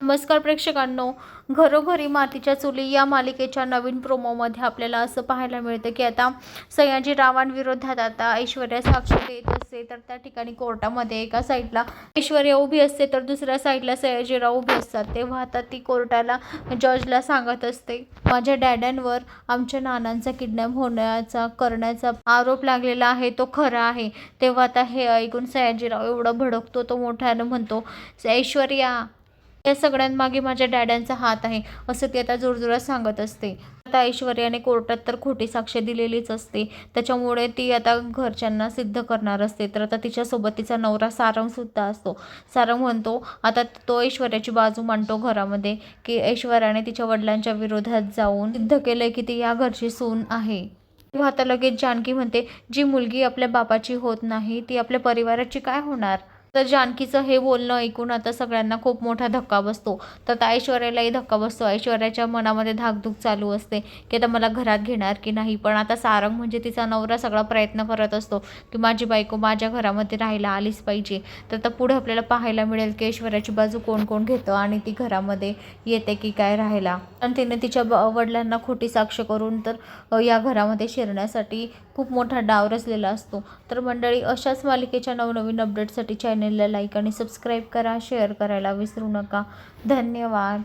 नमस्कार प्रेक्षकांनो, घरोघरी मातीच्या चुली या मालिकेच्या नवीन प्रोमोमध्ये आपल्याला असं पाहायला मिळतं की आता सयाजीरावांविरोधात आता ऐश्वर्या साक्ष देत असते. तर त्या ठिकाणी कोर्टामध्ये एका साईडला ऐश्वर्या उभी असते तर दुसऱ्या साईडला सयाजीराव उभे असतात. तेव्हा आता ती कोर्टाला जजला सांगत असते, माझ्या डॅडांवर आमच्या नानांचा किडनॅप करण्याचा आरोप लागलेला आहे, तो खरा आहे. तेव्हा आता हे ऐकून सयाजीराव एवढा भडकतो, तो मोठ्यानं म्हणतो, ऐश्वर्या, या सगळ्यांमागे माझ्या डॅडांचा हात आहे, असं ती आता जोरजोरात सांगत असते. आता ऐश्वर्याने कोर्टात तर खोटी साक्ष दिलेलीच असते, त्याच्यामुळे ती आता घरच्यांना सिद्ध करणार असते. तर आता तिच्यासोबत तिचा नवरा सारंग सुद्धा असतो. सारंग म्हणतो, आता तो ऐश्वर्याची बाजू मांडतो घरामध्ये, की ऐश्वर्याने तिच्या वडिलांच्या विरोधात जाऊन सिद्ध केलंय की ती या घरची सून आहे. तेव्हा आता लगेच जानकी म्हणते, जी मुलगी आपल्या बापाची होत नाही ती आपल्या परिवाराची काय होणार. तर जानकीचं हे बोलणं ऐकून आता सगळ्यांना खूप मोठा धक्का बसतो. तर आता ऐश्वर्यालाही धक्का बसतो. ऐश्वर्याच्या मनामध्ये धाकधूक चालू असते की आता मला घरात घेणार की नाही. पण आता सारंग म्हणजे तिचा नवरा सगळा प्रयत्न करत असतो की माझी बायको माझ्या घरामध्ये राहायला आलीच पाहिजे. तर आता पुढे आपल्याला पाहायला मिळेल की ऐश्वर्याची बाजू कोण कोण घेतं आणि ती घरामध्ये येते की काय राहायला. आणि तिने तिच्या वडिलांना खोटी साक्ष करून तर या घरामध्ये शिरण्यासाठी खूप मोठा डाव रचलेला असतो. तर मंडळी, अशाच मालिकेच्या नवनवीन अपडेटसाठी चॅनलला लाईक आणि सबस्क्राईब करा, शेअर करायला विसरू नका. धन्यवाद.